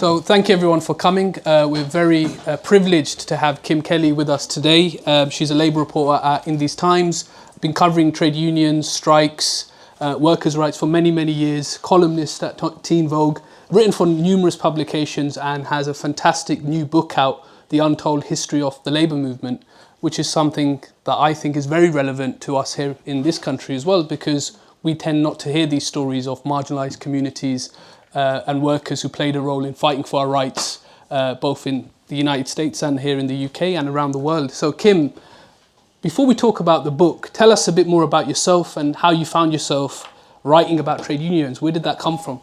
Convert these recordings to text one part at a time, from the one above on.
So thank you everyone for coming. We're very privileged to have Kim Kelly with us today. She's a labour reporter in these times, been covering trade unions, strikes, workers' rights for many, many years, columnist at Teen Vogue, written for numerous publications and has a fantastic new book out, The Untold History of the Labour Movement, which is something that I think is very relevant to us here in this country as well, because we tend not to hear these stories of marginalised communities and workers who played a role in fighting for our rights, both in the United States and here in the UK and around the world. So Kim, before we talk about the book, tell us a bit more about yourself and how you found yourself writing about trade unions. Where did that come from?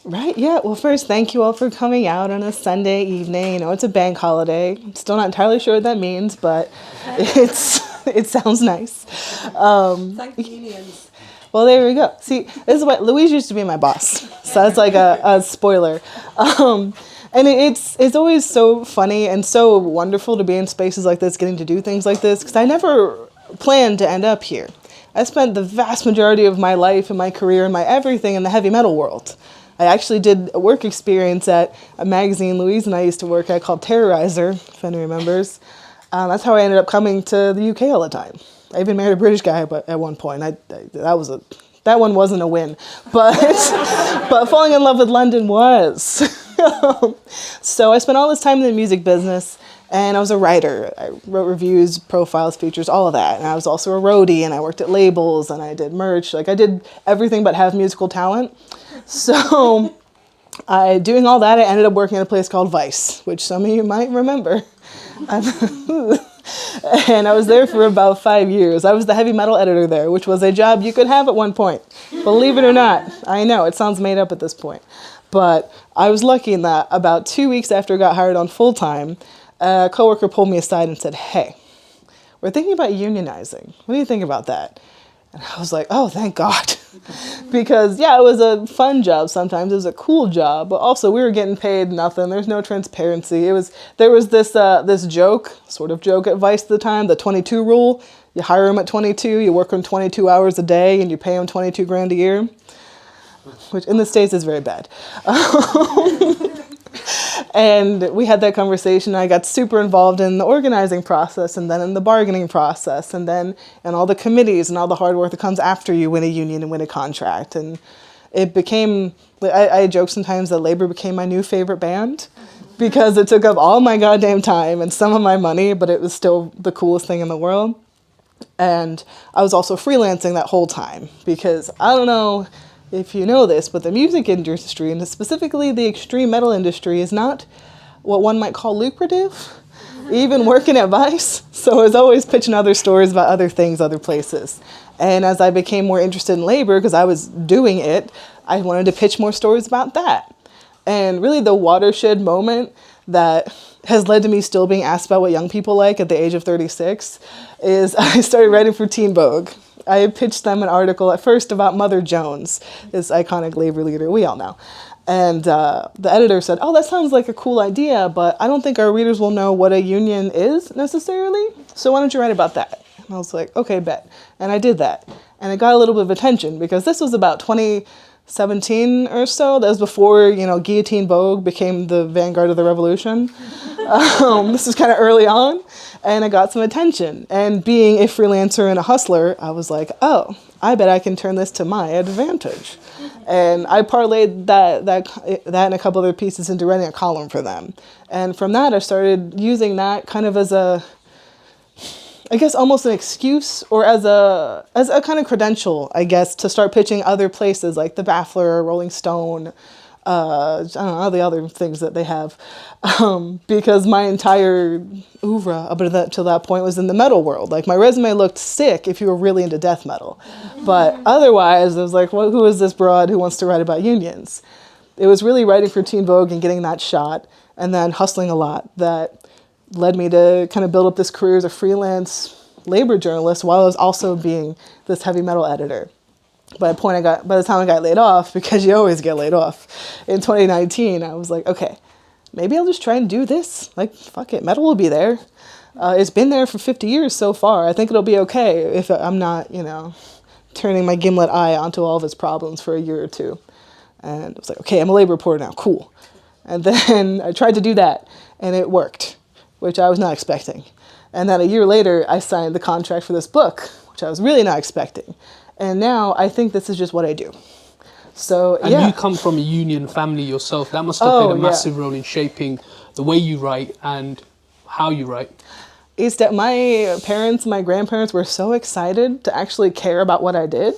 Right, yeah. Well, first, thank you all for coming out on a Sunday evening. You know, it's a bank holiday. I'm still not entirely sure what that means, but it sounds nice. Thank the unions. Well, there we go. See, this is what Louise used to be my boss, so that's like a spoiler. And it's always so funny and so wonderful to be in spaces like this, getting to do things like this, because I never planned to end up here. I spent the vast majority of my life and my career and my everything in the heavy metal world. I actually did a work experience at a magazine Louise and I used to work at called Terrorizer, if anyone remembers. That's how I ended up coming to the UK all the time. I even married a British guy, but at one point, that one wasn't a win. But but falling in love with London was. So I spent all this time in the music business, and I was a writer. I wrote reviews, profiles, features, all of that. And I was also a roadie, and I worked at labels, and I did merch. Like I did everything but have musical talent. So doing all that, I ended up working at a place called Vice, which some of you might remember. And I was there for about 5 years. I was the heavy metal editor there, which was a job you could have at one point. Believe it or not. I know, it sounds made up at this point. But I was lucky in that about 2 weeks after I got hired on full-time, a coworker pulled me aside and said, "Hey, we're thinking about unionizing. What do you think about that?" And I was like, oh, thank God. Because, yeah, it was a fun job sometimes. It was a cool job. But also, we were getting paid nothing. There's no transparency. There was this joke, sort of joke at Vice at the time, the 22 rule. You hire them at 22, you work them 22 hours a day, and you pay them 22 grand a year. Which in the States is very bad. And we had that conversation. I got super involved in the organizing process and then in the bargaining process and then in all the committees and all the hard work that comes after you win a union and win a contract. And it became, I joke sometimes that labor became my new favorite band because it took up all my goddamn time and some of my money, but it was still the coolest thing in the world. And I was also freelancing that whole time because I don't know if you know this, but the music industry, and specifically the extreme metal industry, is not what one might call lucrative, even working at Vice. So I was always pitching other stories about other things, other places. And as I became more interested in labor, because I was doing it, I wanted to pitch more stories about that. And really the watershed moment that has led to me still being asked about what young people like at the age of 36 is I started writing for Teen Vogue. I pitched them an article at first about Mother Jones, this iconic labor leader we all know. And the editor said, oh, that sounds like a cool idea, but I don't think our readers will know what a union is necessarily. So why don't you write about that? And I was like, okay, bet. And I did that. And it got a little bit of attention because this was about 2017 or so. That was before, Guillotine Vogue became the vanguard of the revolution. This was kind of early on. And I got some attention. And being a freelancer and a hustler, I was like, oh, I bet I can turn this to my advantage. And I parlayed that and a couple other pieces into writing a column for them. And from that, I started using that kind of as a, I guess, almost an excuse or as a kind of credential, I guess, to start pitching other places like the Baffler, Rolling Stone, I don't know, all the other things that they have, because my entire oeuvre up to that point was in the metal world. Like, my resume looked sick if you were really into death metal. But otherwise, it was like, well, who is this broad who wants to write about unions? It was really writing for Teen Vogue and getting that shot, and then hustling a lot that led me to kind of build up this career as a freelance labor journalist while I was also being this heavy metal editor. By the time I got laid off, because you always get laid off, in 2019, I was like, okay, maybe I'll just try and do this. Like, fuck it, metal will be there. It's been there for 50 years so far. I think it'll be okay if I'm not, turning my gimlet eye onto all of its problems for a year or two. And I was like, okay, I'm a labor reporter now, cool. And then I tried to do that, and it worked, which I was not expecting. And then a year later, I signed the contract for this book, which I was really not expecting. And now I think this is just what I do. So, and you come from a union family yourself. That must have played a massive role in shaping the way you write and how you write. Is that my parents, my grandparents were so excited to actually care about what I did.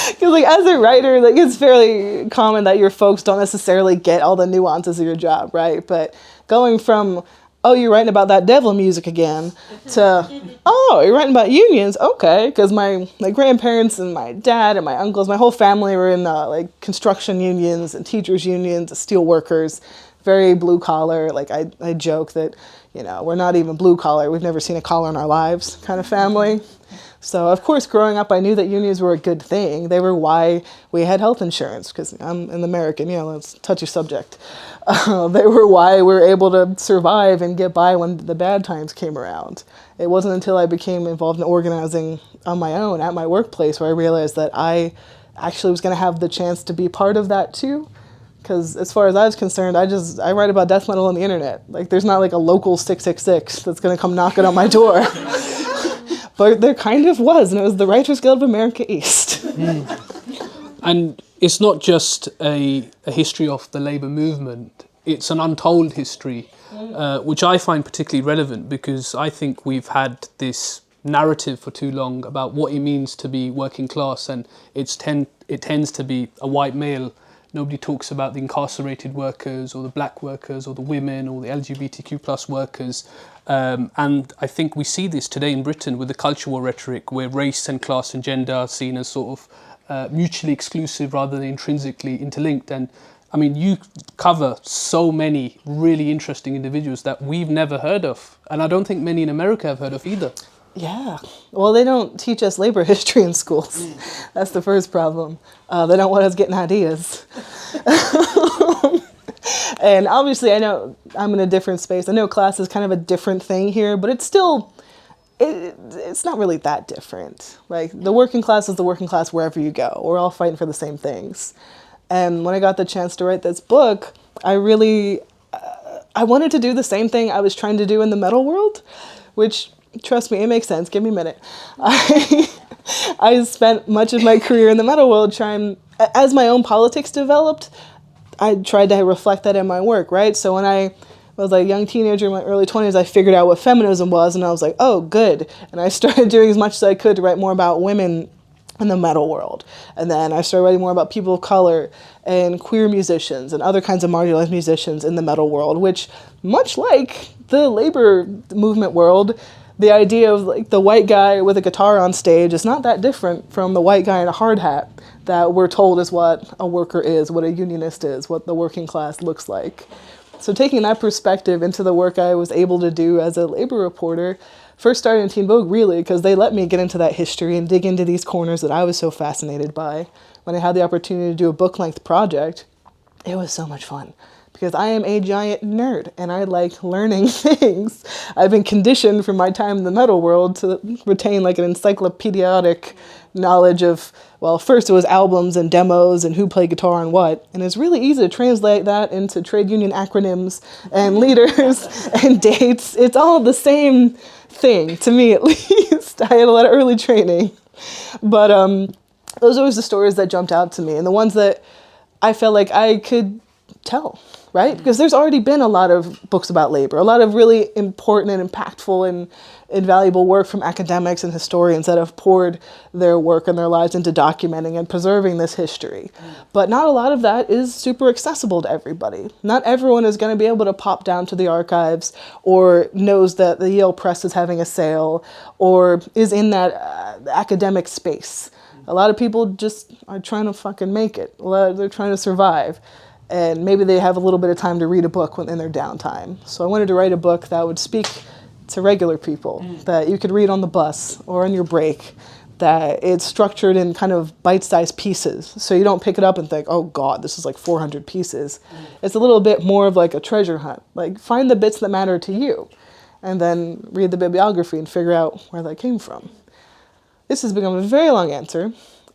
Because like as a writer, like it's fairly common that your folks don't necessarily get all the nuances of your job, right? But going from, oh, you're writing about that devil music again, to, oh, you're writing about unions, okay. Because my grandparents and my dad and my uncles, my whole family were in like construction unions and teachers unions, steel workers. Very blue collar. Like I joke that, you know, we're not even blue collar. We've never seen a collar in our lives kind of family. So of course, growing up, I knew that unions were a good thing. They were why we had health insurance, because I'm an American, you know, let's touch a subject. They were why we were able to survive and get by when the bad times came around. It wasn't until I became involved in organizing on my own at my workplace where I realized that I actually was going to have the chance to be part of that too. Because as far as I was concerned, I write about death metal on the internet. Like there's not like a local 666 that's going to come knocking on my door. But there kind of was, and it was the Writers Guild of America East. And it's not just a history of the labour movement, it's an untold history, which I find particularly relevant because I think we've had this narrative for too long about what it means to be working class, and it tends to be a white male. Nobody talks about the incarcerated workers or the black workers or the women or the LGBTQ plus workers. And I think we see this today in Britain with the culture war rhetoric where race and class and gender are seen as sort of mutually exclusive rather than intrinsically interlinked. And I mean, you cover so many really interesting individuals that we've never heard of. And I don't think many in America have heard of either. Yeah. Well, they don't teach us labor history in schools. That's the first problem. They don't want us getting ideas. And obviously, I know I'm in a different space. I know class is kind of a different thing here, but it's still, it's not really that different. Like, the working class is the working class wherever you go. We're all fighting for the same things. And when I got the chance to write this book, I wanted to do the same thing I was trying to do in the metal world, which, trust me, it makes sense. Give me a minute. I spent much of my career in the metal world as my own politics developed, I tried to reflect that in my work, right? So when I was a young teenager in my early 20s, I figured out what feminism was, and I was like, oh, good. And I started doing as much as I could to write more about women in the metal world. And then I started writing more about people of color and queer musicians and other kinds of marginalized musicians in the metal world, which, much like the labor movement world, the idea of like the white guy with a guitar on stage is not that different from the white guy in a hard hat that we're told is what a worker is, what a unionist is, what the working class looks like. So taking that perspective into the work I was able to do as a labor reporter, first started in Teen Vogue really because they let me get into that history and dig into these corners that I was so fascinated by. When I had the opportunity to do a book-length project, it was so much fun. Because I am a giant nerd and I like learning things. I've been conditioned from my time in the metal world to retain like an encyclopedic knowledge of, well, first it was albums and demos and who played guitar and what. And it's really easy to translate that into trade union acronyms and leaders and dates. It's all the same thing, to me at least. I had a lot of early training. But those are always the stories that jumped out to me and the ones that I felt like I could tell, right? Because there's already been a lot of books about labor, a lot of really important and impactful and invaluable work from academics and historians that have poured their work and their lives into documenting and preserving this history. But not a lot of that is super accessible to everybody. Not everyone is going to be able to pop down to the archives or knows that the Yale Press is having a sale or is in that academic space. A lot of people just are trying to fucking make it. They're trying to survive. And maybe they have a little bit of time to read a book in their downtime. So I wanted to write a book that would speak to regular people, that you could read on the bus or on your break, that it's structured in kind of bite-sized pieces. So you don't pick it up and think, oh God, this is like 400 pieces. It's a little bit more of like a treasure hunt. Like find the bits that matter to you and then read the bibliography and figure out where that came from. This has become a very long answer.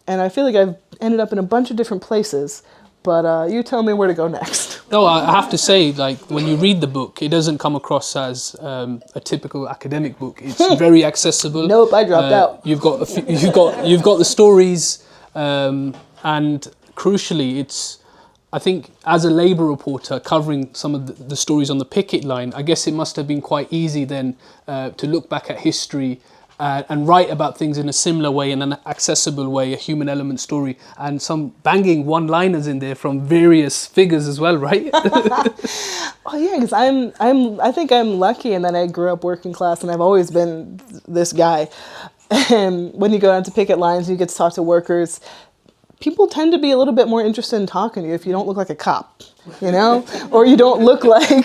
And I feel like I've ended up in a bunch of different places. But you tell me where to go next. No, I have to say, like, when you read the book, it doesn't come across as a typical academic book. It's very accessible. Nope, I dropped out. You've got you've got the stories, and crucially, it's, I think, as a Labour reporter covering some of the stories on the picket line, I guess it must have been quite easy then to look back at history and write about things in a similar way, in an accessible way, a human element story, and some banging one-liners in there from various figures as well, right? Oh yeah, because I think I'm lucky in that I grew up working class, and I've always been this guy. And when you go out to picket lines, you get to talk to workers. People tend to be a little bit more interested in talking to you if you don't look like a cop, you know, or you don't look like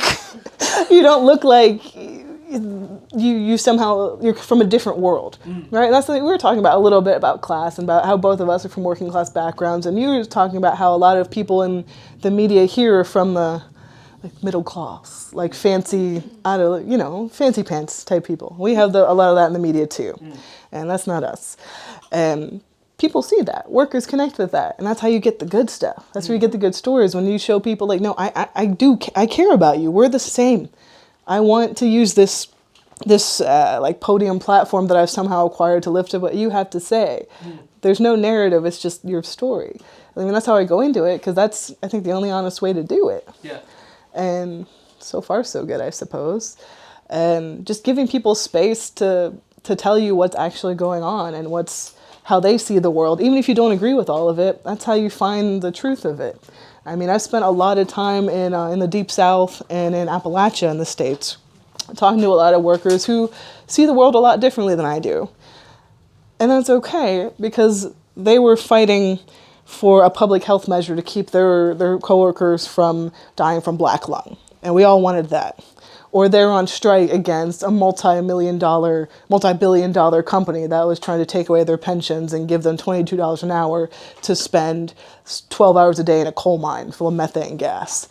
you somehow, you're from a different world, right? That's what we were talking about a little bit about class and about how both of us are from working class backgrounds, and you were talking about how a lot of people in the media here are from the middle class, like fancy, fancy pants type people. We have a lot of that in the media too, and that's not us. And people see that, workers connect with that, and that's how you get the good stuff. That's where you get the good stories, when you show people like, no, I care about you. We're the same. I want to use this like podium platform that I've somehow acquired to lift up what you have to say. There's no narrative. It's just your story. I mean, that's how I go into it, because that's, I think, the only honest way to do it. Yeah. And so far, so good, I suppose. And just giving people space to tell you what's actually going on and how they see the world. Even if you don't agree with all of it, that's how you find the truth of it. I mean, I spent a lot of time in the Deep South and in Appalachia in the States, talking to a lot of workers who see the world a lot differently than I do. And that's okay, because they were fighting for a public health measure to keep their coworkers from dying from black lung. And we all wanted that. Or they're on strike against a multi-billion dollar company that was trying to take away their pensions and give them $22 an hour to spend 12 hours a day in a coal mine full of methane gas.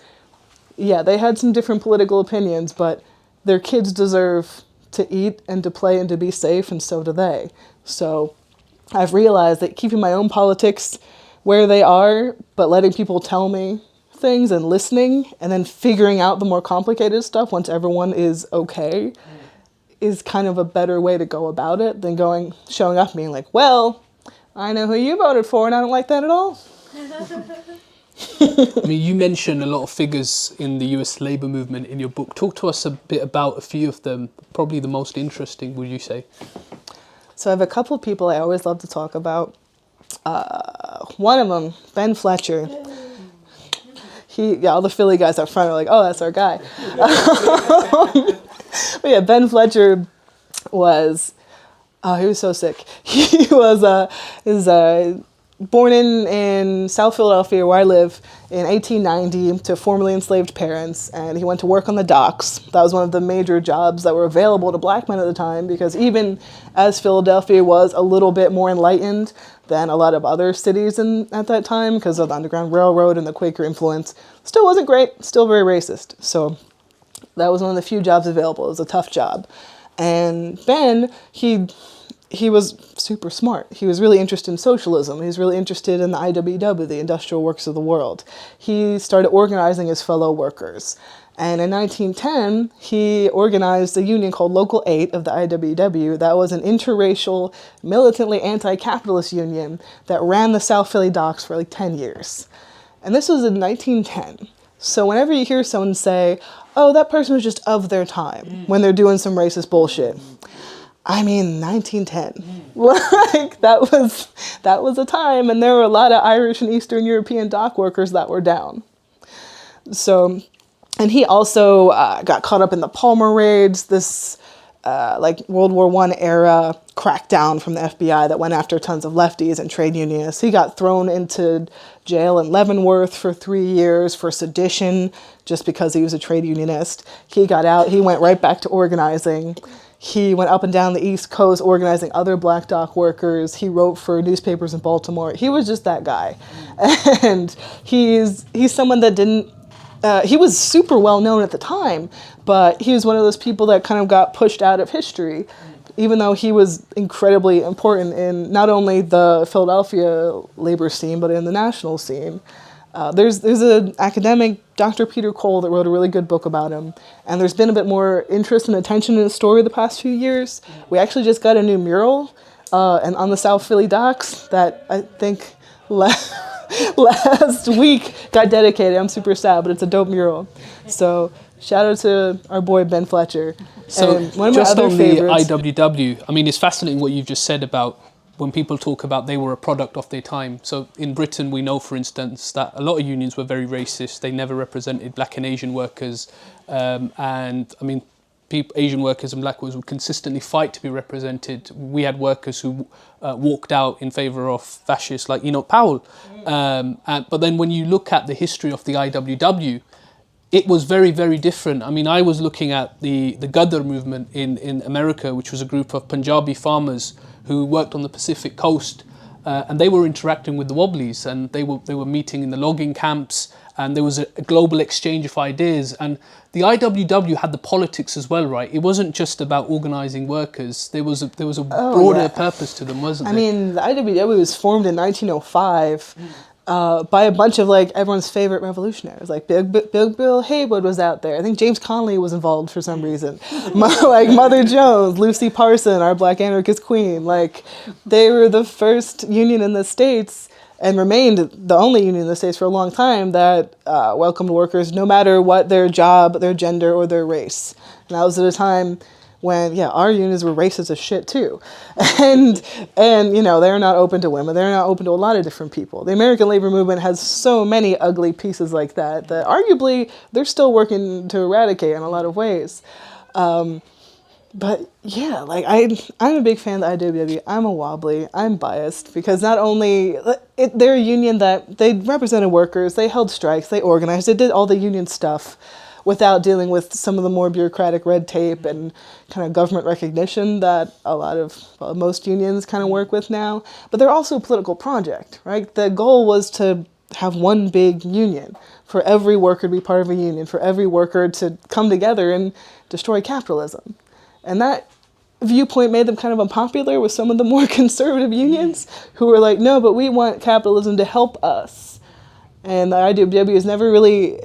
Yeah, they had some different political opinions, but their kids deserve to eat and to play and to be safe, and so do they. So I've realized that keeping my own politics where they are, but letting people tell me things and listening, and then figuring out the more complicated stuff once everyone is okay, is kind of a better way to go about it than showing up and being like, well, I know who you voted for and I don't like that at all. I mean, you mentioned a lot of figures in the US labour movement in your book. Talk to us a bit about a few of them, probably the most interesting, would you say? So I have a couple of people I always love to talk about. One of them, Ben Fletcher. All the Philly guys up front are like, oh, that's our guy. But yeah, Ben Fletcher was, he was so sick. He was born in South Philadelphia, where I live, in 1890 to formerly enslaved parents, and he went to work on the docks. That was one of the major jobs that were available to black men at the time, because even as Philadelphia was a little bit more enlightened than a lot of other cities at that time, because of the Underground Railroad and the Quaker influence, still wasn't great, still very racist. So that was one of the few jobs available. It was a tough job. And Ben, he was super smart. He was really interested in socialism. He was really interested in the IWW, the Industrial Works of the World. He started organizing his fellow workers. And in 1910, he organized a union called Local 8 of the IWW that was an interracial, militantly anti-capitalist union that ran the South Philly docks for like 10 years. And this was in 1910. So whenever you hear someone say, oh, that person was just of their time, when they're doing some racist bullshit, I mean, 1910. Like, that was a time, and there were a lot of Irish and Eastern European dock workers that were down. So, and he also got caught up in the Palmer raids, this World War I era crackdown from the FBI that went after tons of lefties and trade unionists. He got thrown into jail in Leavenworth for 3 years for sedition, just because he was a trade unionist. He got out, he went right back to organizing. He went up and down the East Coast organizing other black dock workers. He wrote for newspapers in Baltimore. He was just that guy. And he's someone that didn't, he was super well known at the time, but he was one of those people that kind of got pushed out of history, even though he was incredibly important in not only the Philadelphia labor scene, but in the national scene. There's an academic, Dr. Peter Cole, that wrote a really good book about him. And there's been a bit more interest and attention in the story the past few years. We actually just got a new mural and on the South Philly docks that I think last week got dedicated. I'm super sad, but it's a dope mural. So shout out to our boy Ben Fletcher. So and one of just my other on favorites, the IWW, I mean, it's fascinating what you've just said about when people talk about they were a product of their time. So in Britain, we know, for instance, that a lot of unions were very racist. They never represented black and Asian workers. And I mean, Asian workers and black workers would consistently fight to be represented. We had workers who walked out in favour of fascists like Enoch Powell. But then when you look at the history of the IWW, it was very, very different. I mean, I was looking at the Ghadar movement in America, which was a group of Punjabi farmers who worked on the Pacific coast, and they were interacting with the Wobblies, and they were meeting in the logging camps, and there was a global exchange of ideas. And the IWW had the politics as well, right? It wasn't just about organising workers. There was a broader purpose to them, wasn't there? I mean, the IWW was formed in 1905 by a bunch of like everyone's favorite revolutionaries. Like Big Bill Haywood was out there. I think James Connolly was involved for some reason. Like Mother Jones, Lucy Parson, our Black anarchist queen. Like they were the first union in the States and remained the only union in the States for a long time that welcomed workers no matter what their job, their gender, or their race. And that was at a time when, our unions were racist as shit too. And they're not open to women. They're not open to a lot of different people. The American labor movement has so many ugly pieces like that arguably they're still working to eradicate in a lot of ways. But yeah, like I'm a big fan of the IWW. I'm a wobbly. I'm biased because not only they're a union that they represented workers, they held strikes, they organized, they did all the union stuff without dealing with some of the more bureaucratic red tape and kind of government recognition that most unions kind of work with now. But they're also a political project, right? The goal was to have one big union, for every worker to be part of a union, for every worker to come together and destroy capitalism. And that viewpoint made them kind of unpopular with some of the more conservative unions who were like, no, but we want capitalism to help us. And the IWW has never really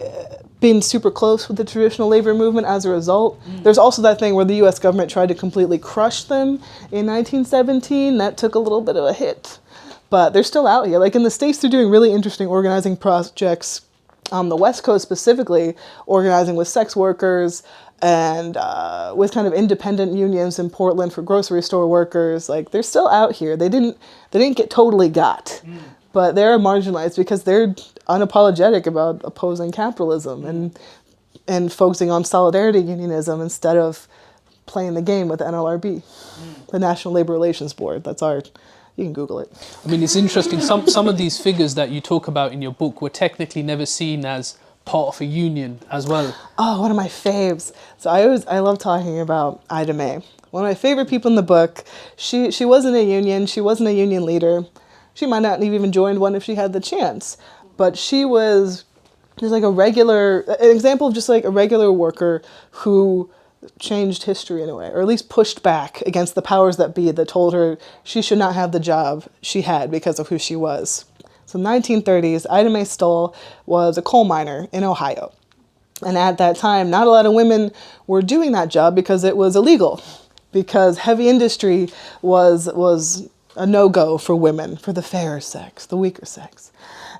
been super close with the traditional labor movement as a result. There's also that thing where the US government tried to completely crush them in 1917. That took a little bit of a hit. But they're still out here. Like in the States, they're doing really interesting organizing projects on the West Coast specifically, organizing with sex workers and with kind of independent unions in Portland for grocery store workers. Like they're still out here. They didn't get totally got. But they're marginalized because they're unapologetic about opposing capitalism and focusing on solidarity unionism instead of playing the game with the NLRB, the National Labor Relations Board. You can Google it. I mean, it's interesting. Some of these figures that you talk about in your book were technically never seen as part of a union as well. Oh, one of my faves. So I love talking about Ida May. One of my favorite people in the book. She wasn't a union. She wasn't a union leader. She might not have even joined one if she had the chance. But she was just like an example of just like a regular worker who changed history in a way, or at least pushed back against the powers that be that told her she should not have the job she had because of who she was. So in the 1930s, Ida May Stoll was a coal miner in Ohio. And at that time, not a lot of women were doing that job because it was illegal, because heavy industry was a no-go for women, for the fairer sex, the weaker sex.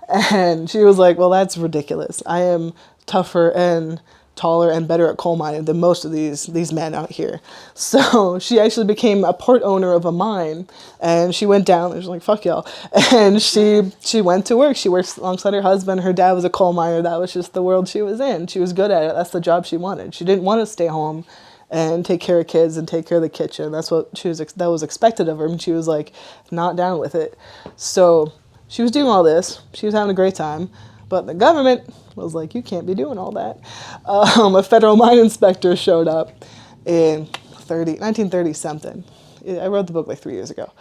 And she was like, well, that's ridiculous. I am tougher and taller and better at coal mining than most of these men out here. So she actually became a part owner of a mine, and she went down and she was like, fuck y'all. And she went to work. She worked alongside her husband. Her dad was a coal miner. That was just the world she was in. She was good at it. That's the job she wanted. She didn't want to stay home and take care of kids and take care of the kitchen. That's what that was expected of her, and she was like not down with it. So she was doing all this. She was having a great time, but the government was like, you can't be doing all that. A federal mine inspector showed up in 1930 something. I wrote the book like 3 years ago.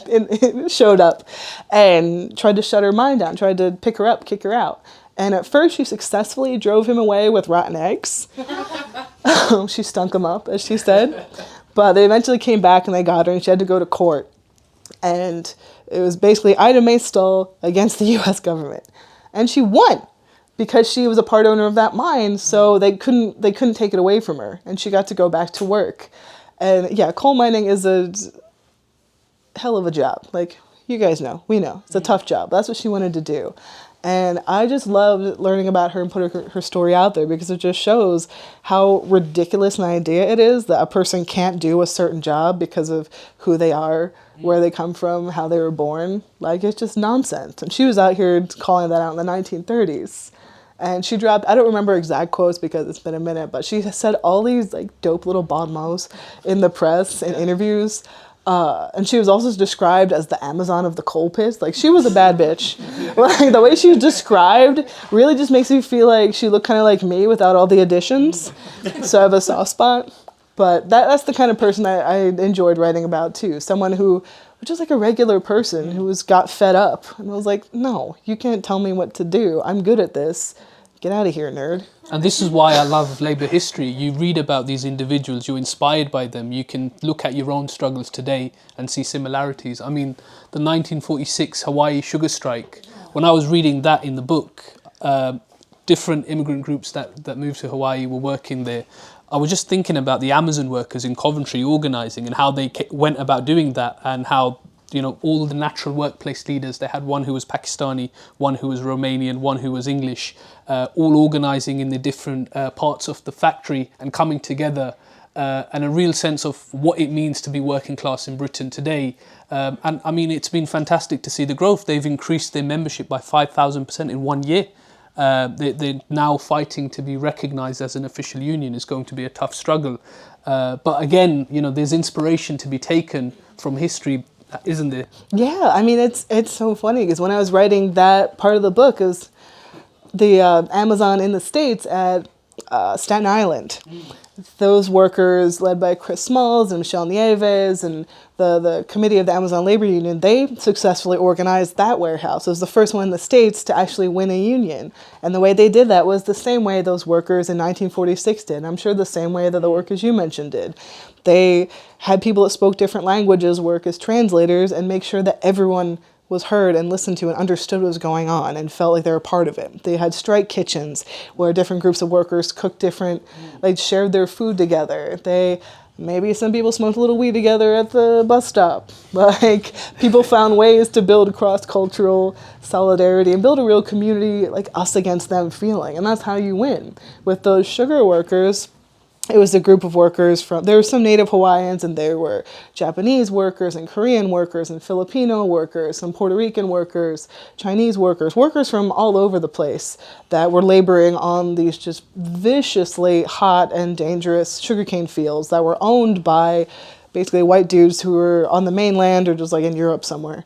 It showed up and tried to shut her mine down, tried to pick her up, kick her out. And at first she successfully drove him away with rotten eggs. She stunk him up, as she said. But they eventually came back and they got her, and she had to go to court. And it was basically Ida May Stoll against the U.S. government. And she won because she was a part owner of that mine, so they couldn't take it away from her, and she got to go back to work. And yeah, coal mining is a hell of a job. Like, you guys know, we know, it's a tough job. That's what she wanted to do. And I just loved learning about her and putting her story out there, because it just shows how ridiculous an idea it is that a person can't do a certain job because of who they are, where they come from, how they were born. Like, it's just nonsense. And she was out here calling that out in the 1930s. And she dropped, I don't remember exact quotes because it's been a minute, but she said all these like dope little bon mots in the press and interviews. And she was also described as the Amazon of the coal pits. Like, she was a bad bitch. Like, the way she was described really just makes me feel like she looked kind of like me without all the additions. So I have a soft spot. But that's the kind of person I enjoyed writing about too. Someone who was just like a regular person who got fed up. And I was like, no, you can't tell me what to do. I'm good at this. Get out of here, nerd. And this is why I love labour history. You read about these individuals, you're inspired by them. You can look at your own struggles today and see similarities. I mean, the 1946 Hawaii sugar strike, when I was reading that in the book, different immigrant groups that moved to Hawaii were working there. I was just thinking about the Amazon workers in Coventry organising and how they went about doing that, and how, you know, all the natural workplace leaders, they had one who was Pakistani, one who was Romanian, one who was English, all organising in the different parts of the factory and coming together, and a real sense of what it means to be working class in Britain today. And I mean, it's been fantastic to see the growth. They've increased their membership by 5,000% in 1 year. They're now fighting to be recognised as an official union. It's going to be a tough struggle. But again, you know, there's inspiration to be taken from history, isn't there? Yeah, I mean, it's so funny because when I was writing that part of the book, is the Amazon in the States at Staten Island. Those workers, led by Chris Smalls and Michelle Nieves and the committee of the Amazon Labor Union, they successfully organized that warehouse. It was the first one in the States to actually win a union. And the way they did that was the same way those workers in 1946 did. And I'm sure the same way that the workers you mentioned did. They had people that spoke different languages work as translators and make sure that everyone was heard and listened to and understood what was going on and felt like they were part of it. They had strike kitchens where different groups of workers cooked different, like shared their food together. Maybe some people smoked a little weed together at the bus stop. Like, people found ways to build cross-cultural solidarity and build a real community, like us against them feeling. And that's how you win. With those sugar workers, it was a group of workers there were some native Hawaiians, and there were Japanese workers and Korean workers and Filipino workers, some Puerto Rican workers, Chinese workers from all over the place that were laboring on these just viciously hot and dangerous sugarcane fields that were owned by basically white dudes who were on the mainland or just like in Europe somewhere.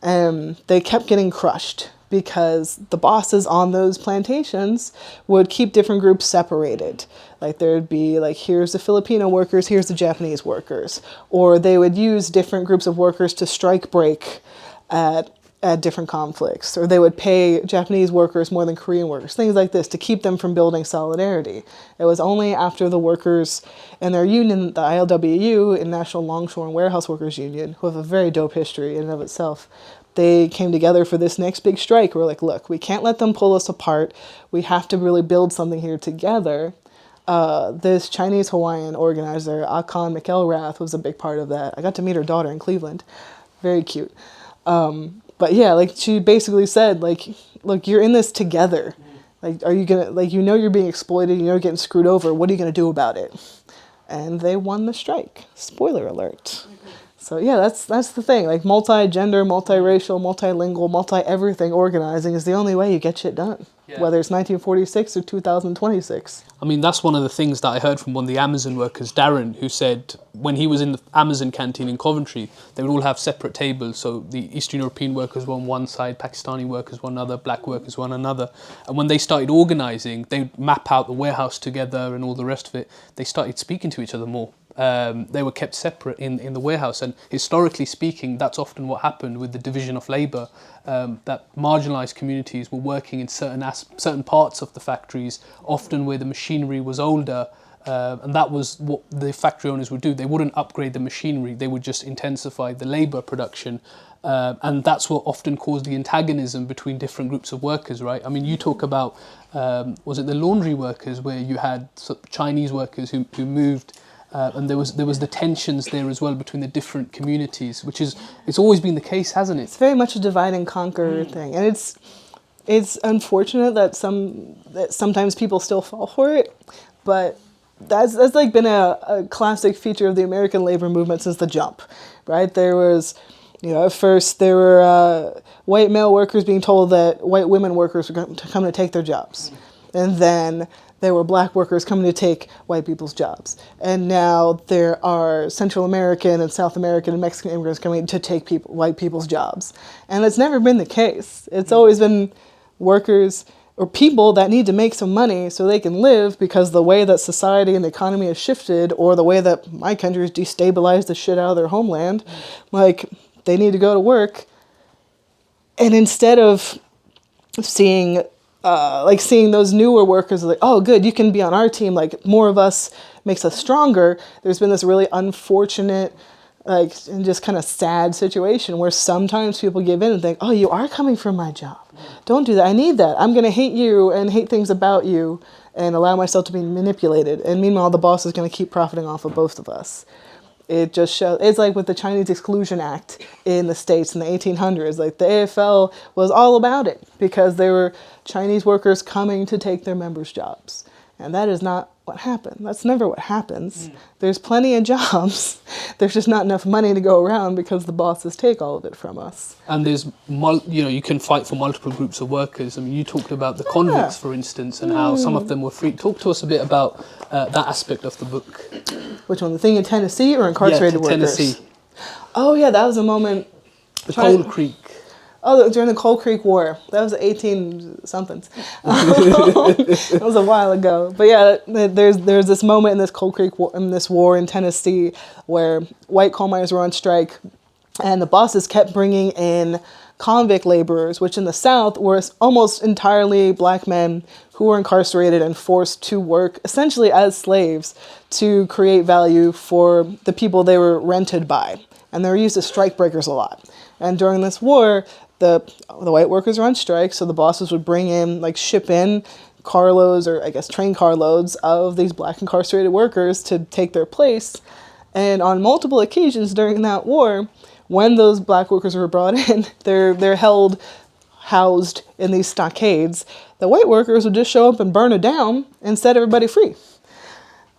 And they kept getting crushed because the bosses on those plantations would keep different groups separated. Like, there'd be like, here's the Filipino workers, here's the Japanese workers. Or they would use different groups of workers to strike break at different conflicts. Or they would pay Japanese workers more than Korean workers, things like this, to keep them from building solidarity. It was only after the workers and their union, the ILWU, National Longshore and Warehouse Workers Union, who have a very dope history in and of itself, they came together for this next big strike. We're like, look, we can't let them pull us apart. We have to really build something here together. This Chinese Hawaiian organizer, Akan McElrath, was a big part of that. I got to meet her daughter in Cleveland. Very cute. But yeah, like, she basically said, like, look, you're in this together. Like, are you gonna, like, you know you're being exploited, you know you're getting screwed over. What are you gonna do about it? And they won the strike. Spoiler alert. So yeah, that's the thing. Like, multi-gender, multiracial, multilingual, multi-everything organizing is the only way you get shit done. Yeah. Whether it's 1946 or 2026. I mean, that's one of the things that I heard from one of the Amazon workers, Darren, who said when he was in the Amazon canteen in Coventry, they would all have separate tables. So the Eastern European workers were on one side, Pakistani workers one another, black workers one another. And when they started organising, they would map out the warehouse together and all the rest of it. They started speaking to each other more. They were kept separate in the warehouse, and historically speaking, that's often what happened with the division of labour, that marginalised communities were working in certain parts of the factories, often where the machinery was older, And that was what the factory owners would do. They wouldn't upgrade the machinery, they would just intensify the labour production. And that's what often caused the antagonism between different groups of workers, right? I mean, you talk about, was it the laundry workers, where you had Chinese workers who moved, and there was the tensions there as well between the different communities, which is, it's always been the case, hasn't it? It's very much a divide and conquer thing, and it's unfortunate that sometimes people still fall for it, but that's like been a classic feature of the American labor movement since the jump, right? There was, at first there were white male workers being told that white women workers were going to come to take their jobs. And then there were black workers coming to take white people's jobs. And now there are Central American and South American and Mexican immigrants coming to take white people's jobs. And it's never been the case. It's always been workers or people that need to make some money so they can live, because the way that society and the economy has shifted, or the way that my country has destabilized the shit out of their homeland, like, they need to go to work. And instead of seeing those newer workers like, oh, good, you can be on our team, like, more of us makes us stronger, there's been this really unfortunate, and just kind of sad situation where sometimes people give in and think, oh, you are coming from my job. Don't do that. I need that. I'm going to hate you and hate things about you and allow myself to be manipulated. And meanwhile, the boss is going to keep profiting off of both of us. It just shows, it's like with the Chinese Exclusion Act in the States in the 1800s, like the AFL was all about it because there were Chinese workers coming to take their members' jobs. And that is not what happened. That's never what happens. There's plenty of jobs. There's just not enough money to go around because the bosses take all of it from us. And there's, you can fight for multiple groups of workers. I mean, you talked about the convicts, for instance, and how some of them were free. Talk to us a bit about that aspect of the book. Which one? The thing in Tennessee or incarcerated workers? Tennessee. Oh, yeah, that was a moment. The Cold Creek. Oh, during the Cold Creek War. That was 18-somethings. That was a while ago. But yeah, there's this moment in this Cold Creek war, in this war in Tennessee, where white coal miners were on strike, and the bosses kept bringing in convict laborers, which in the South were almost entirely black men who were incarcerated and forced to work essentially as slaves to create value for the people they were rented by. And they were used as strike breakers a lot. And during this war, the white workers were on strike, so the bosses would bring in, ship in carloads, or I guess train carloads of these black incarcerated workers to take their place. And on multiple occasions during that war, when those black workers were brought in, they're housed in these stockades. The white workers would just show up and burn it down and set everybody free.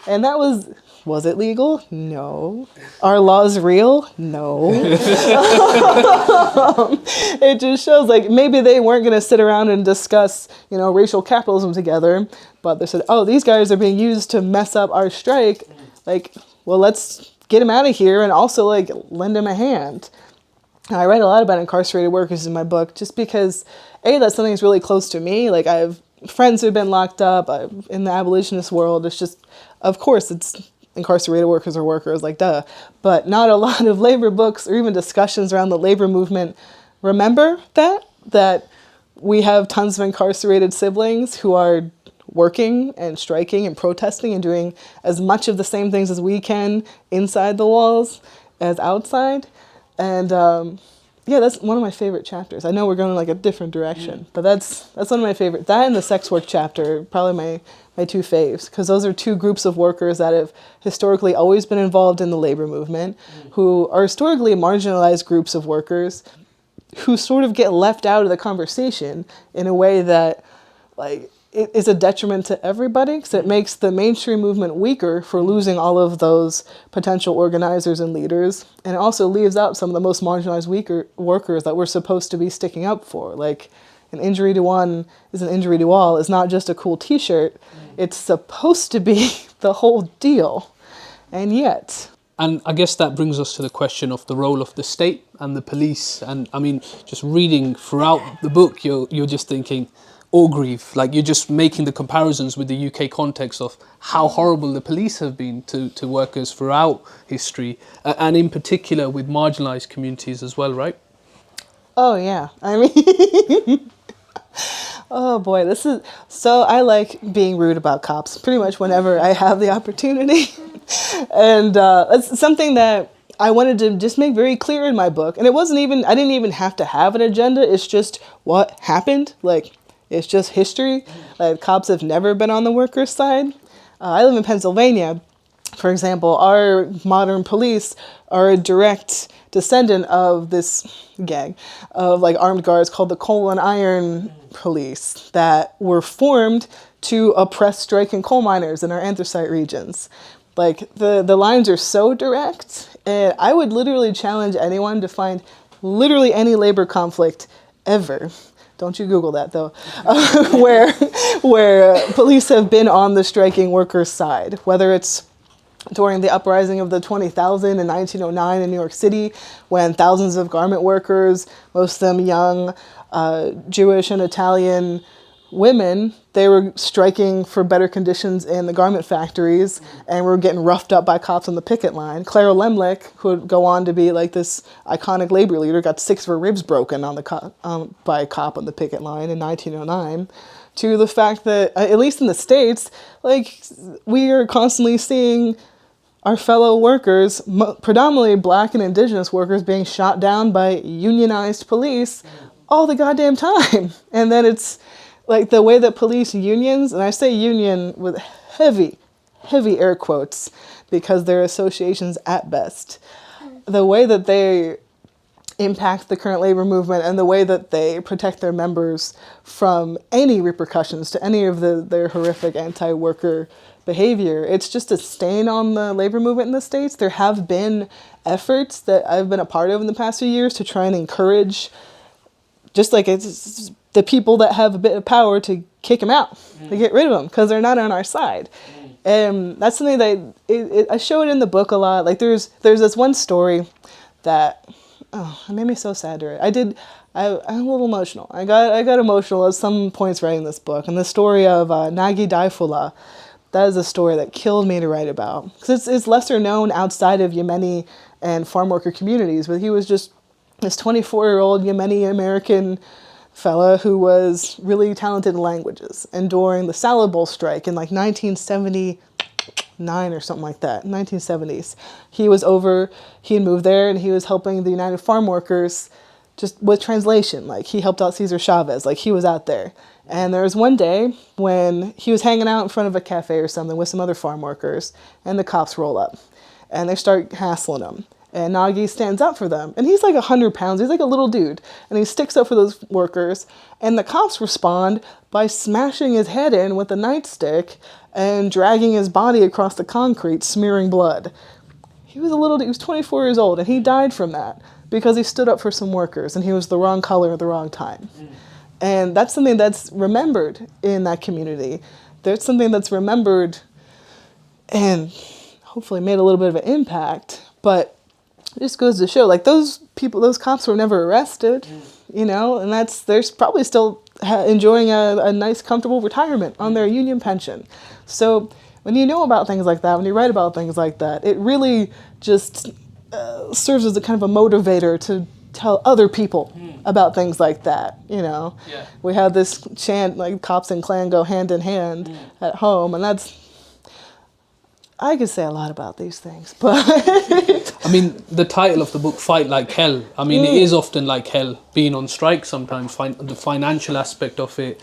And that was it legal? No. Are laws real? No. It just shows maybe they weren't going to sit around and discuss, racial capitalism together, but they said, oh, these guys are being used to mess up our strike. Well, let's get them out of here and also lend them a hand. And I write a lot about incarcerated workers in my book just because, A, that's something that's really close to me. I have friends who've been locked up in the abolitionist world. It's just, of course, it's incarcerated workers are workers, duh. But not a lot of labor books or even discussions around the labor movement remember that we have tons of incarcerated siblings who are working and striking and protesting and doing as much of the same things as we can inside the walls as outside. And that's one of my favorite chapters. I know we're going a different direction, but that's one of my favorite. That and the sex work chapter, probably my two faves, because those are two groups of workers that have historically always been involved in the labor movement, who are historically marginalized groups of workers who sort of get left out of the conversation in a way that it is a detriment to everybody, because it makes the mainstream movement weaker for losing all of those potential organizers and leaders. And it also leaves out some of the most marginalized workers that we're supposed to be sticking up for. An injury to one is an injury to all is not just a cool t-shirt. It's supposed to be the whole deal. And yet. And I guess that brings us to the question of the role of the state and the police. And I mean, just reading throughout the book, you're just thinking, Orgreave, you're just making the comparisons with the UK context of how horrible the police have been to workers throughout history, and in particular with marginalized communities as well, right? Oh, yeah. I mean, Oh boy, this is so. I like being rude about cops pretty much whenever I have the opportunity, and it's something that I wanted to just make very clear in my book. And it wasn't even, I didn't even have to have an agenda. It's just what happened. Like, it's just history. Like, cops have never been on the workers' side. I live in Pennsylvania. For example, our modern police are a direct descendant of this gang of like armed guards called the coal and iron police that were formed to oppress striking coal miners in our anthracite regions. Like the lines are so direct, and I would literally challenge anyone to find literally any labor conflict ever. Don't you Google that though, where police have been on the striking workers' side, whether it's during the uprising of the 20,000 in 1909 in New York City, when thousands of garment workers, most of them young Jewish and Italian women, they were striking for better conditions in the garment factories and were getting roughed up by cops on the picket line. Clara Lemlich, who would go on to be like this iconic labor leader, got 6 of her ribs broken on the by a cop on the picket line in 1909. To the fact that, at least in the States, like, we are constantly seeing our fellow workers, predominantly black and indigenous workers, being shot down by unionized police all the goddamn time. And then it's like the way that police unions, and I say union with heavy air quotes because they're associations at best, the way that they impact the current labor movement and the way that they protect their members from any repercussions to any of their horrific anti-worker behavior. It's just a stain on the labor movement in the States. There have been efforts that I've been a part of in the past few years to try and encourage, just like it's the people that have a bit of power, to kick them out, to get rid of them because they're not on our side. And that's something that I show it in the book a lot. Like there's this one story that, it made me so sad to read. I'm a little emotional. I got emotional at some points writing this book. And the story of Nagi Daifullah, that is a story that killed me to write about. Because it's lesser known outside of Yemeni and farm worker communities. But he was just this 24-year-old Yemeni American fella who was really talented in languages. And during the Salad Bowl strike in like 1979 or something like that, 1970s, he had moved there and he was helping the United Farm Workers just with translation. Like he helped out Cesar Chavez, like he was out there. And there was one day when he was hanging out in front of a cafe or something with some other farm workers, and the cops roll up and they start hassling him. And Nagi stands up for them. And he's like 100 pounds. He's like a little dude. And he sticks up for those workers. And the cops respond by smashing his head in with a nightstick and dragging his body across the concrete, smearing blood. He was 24 years old, and he died from that because he stood up for some workers, and he was the wrong color at the wrong time. And that's something that's remembered in that community. There's something that's remembered and hopefully made a little bit of an impact. But it just goes to show, like, those cops were never arrested, you know, and they're probably still enjoying a nice, comfortable retirement on their union pension. So when you know about things like that, when you write about things like that, it really just serves as a kind of a motivator to tell other people about things like that, you know. Yeah. We have this chant, like, cops and Klan go hand in hand at home, and I could say a lot about these things, but I mean, the title of the book, Fight Like Hell, I mean, it is often like hell, being on strike sometimes, the financial aspect of it,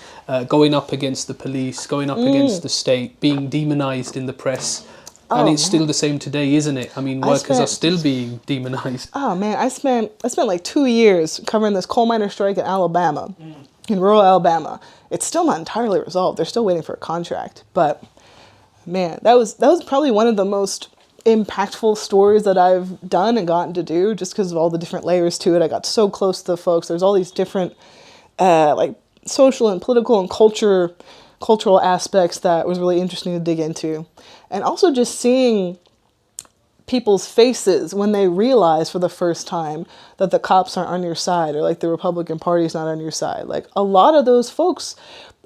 going up against the police, going up against the state, being demonized in the press. And it's still the same today, isn't it? I mean, workers are still being demonized. Oh man, I spent like 2 years covering this coal miner strike in Alabama, in rural Alabama. It's still not entirely resolved. They're still waiting for a contract, but man, that was probably one of the most impactful stories that I've done and gotten to do, just because of all the different layers to it. I got so close to the folks. There's all these different like social and political and cultural aspects that was really interesting to dig into. And also just seeing people's faces when they realize for the first time that the cops aren't on your side, or like the Republican Party's not on your side. Like a lot of those folks,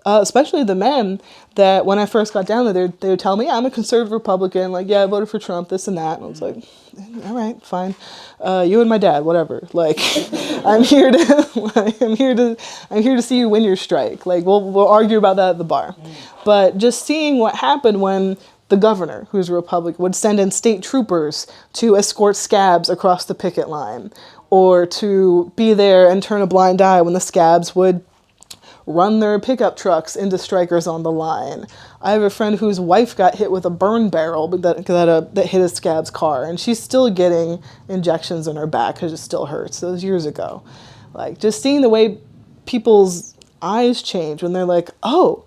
especially the men, that when I first got down there, they would tell me, yeah, I'm a conservative Republican, like, yeah, I voted for Trump, this and that. And I was like, all right, fine. You and my dad, whatever. Like, I'm here to see you win your strike. Like, we'll argue about that at the bar. But just seeing what happened when the governor, who's a Republican, would send in state troopers to escort scabs across the picket line, or to be there and turn a blind eye when the scabs would run their pickup trucks into strikers on the line. I have a friend whose wife got hit with a burn barrel that hit a scab's car, and she's still getting injections in her back because it still hurts. That was years ago. Like, just seeing the way people's eyes change when they're like, oh,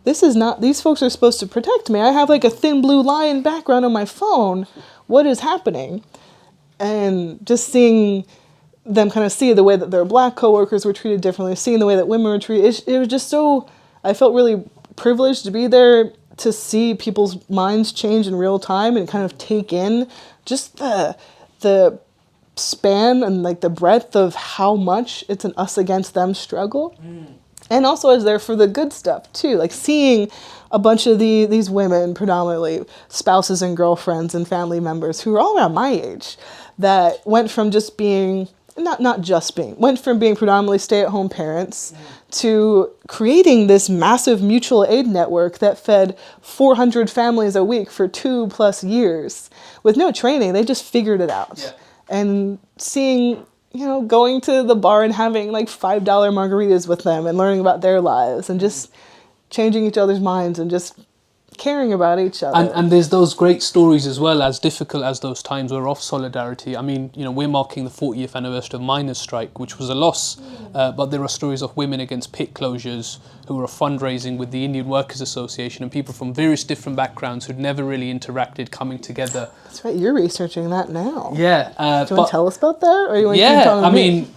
these folks are supposed to protect me. I have like a thin blue line background on my phone. What is happening? And just seeing them kind of see the way that their black coworkers were treated differently, seeing the way that women were treated, it was just so, I felt really privileged to be there to see people's minds change in real time and kind of take in just the span and like the breadth of how much it's an us against them struggle. And also I was there for the good stuff too, like seeing a bunch of these women, predominantly spouses and girlfriends and family members who were all around my age, that went from just being, went from being predominantly stay-at-home parents to creating this massive mutual aid network that fed 400 families a week for 2+ years. With no training, they just figured it out. Yeah. And seeing, going to the bar and having like $5 margaritas with them and learning about their lives and just changing each other's minds and just caring about each other. And there's those great stories as well, as difficult as those times were, of solidarity. I mean, we're marking the 40th anniversary of miners' strike, which was a loss, but there are stories of women against pit closures who were fundraising with the Indian Workers Association, and people from various different backgrounds who'd never really interacted coming together. That's right, you're researching that now. Yeah. Do you want to tell us about that? Or you want to keep telling me?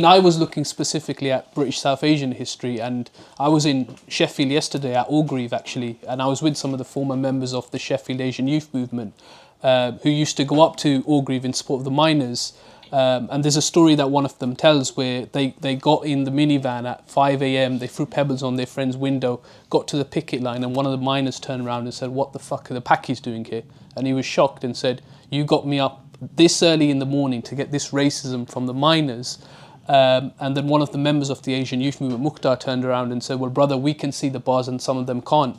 I was looking specifically at British South Asian history, and I was in Sheffield yesterday at Orgreave actually, and I was with some of the former members of the Sheffield Asian Youth Movement who used to go up to Orgreave in support of the miners. And there's a story that one of them tells where they got in the minivan at 5 a.m, they threw pebbles on their friend's window, got to the picket line, and one of the miners turned around and said, "What the fuck are the Pakis doing here?" And he was shocked and said, "You got me up this early in the morning to get this racism from the miners." And then one of the members of the Asian Youth Movement, Mukhtar, turned around and said, "Well, brother, we can see the bars and some of them can't.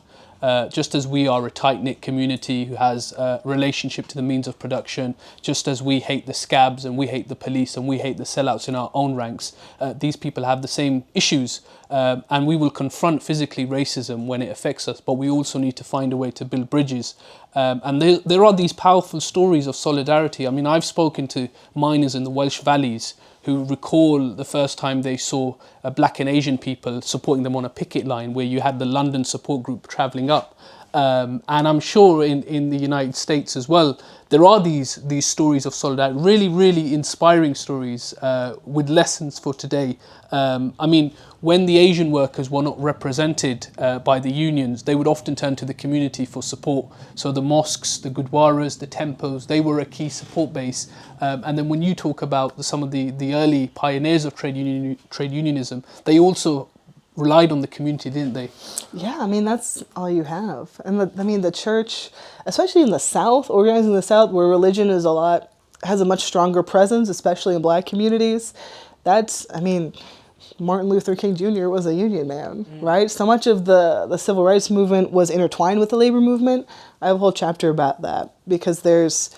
Just as we are a tight-knit community who has a relationship to the means of production, just as we hate the scabs and we hate the police and we hate the sellouts in our own ranks, these people have the same issues, and we will confront physically racism when it affects us, but we also need to find a way to build bridges." And there are these powerful stories of solidarity. I mean, I've spoken to miners in the Welsh valleys who recall the first time they saw black and Asian people supporting them on a picket line, where you had the London support group travelling up. And I'm sure in the United States as well, there are these stories of solidarity, really, really inspiring stories with lessons for today. I mean, when the Asian workers were not represented by the unions, they would often turn to the community for support. So the mosques, the gurdwaras, the temples, they were a key support base. And then when you talk about some of the early pioneers of trade unionism, they also relied on the community, didn't they? Yeah, I mean, that's all you have. And the church, especially in the South, organizing the South, where religion has a much stronger presence, especially in black communities. Martin Luther King Jr. was a union man, right? So much of the civil rights movement was intertwined with the labor movement. I have a whole chapter about that because Philip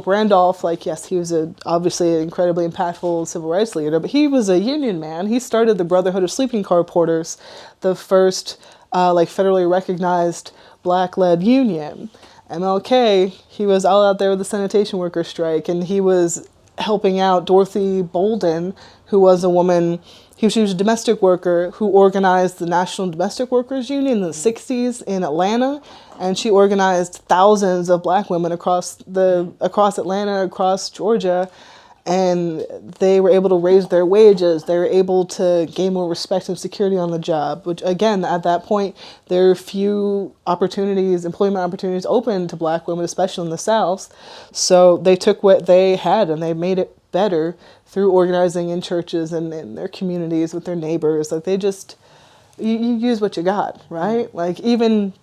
Randolph, yes, he was obviously an incredibly impactful civil rights leader, but he was a union man. He started the Brotherhood of Sleeping Car Porters, the first federally recognized black-led union. MLK, he was all out there with the sanitation worker strike, and he was helping out Dorothy Bolden, who was a woman. She was a domestic worker who organized the National Domestic Workers Union in the 60s in Atlanta, and she organized thousands of black women across Atlanta, across Georgia, and they were able to raise their wages. They were able to gain more respect and security on the job, which again, at that point, there were few employment opportunities open to black women, especially in the South. So they took what they had and they made it better through organizing in churches and in their communities with their neighbors. You use what you got, right? Even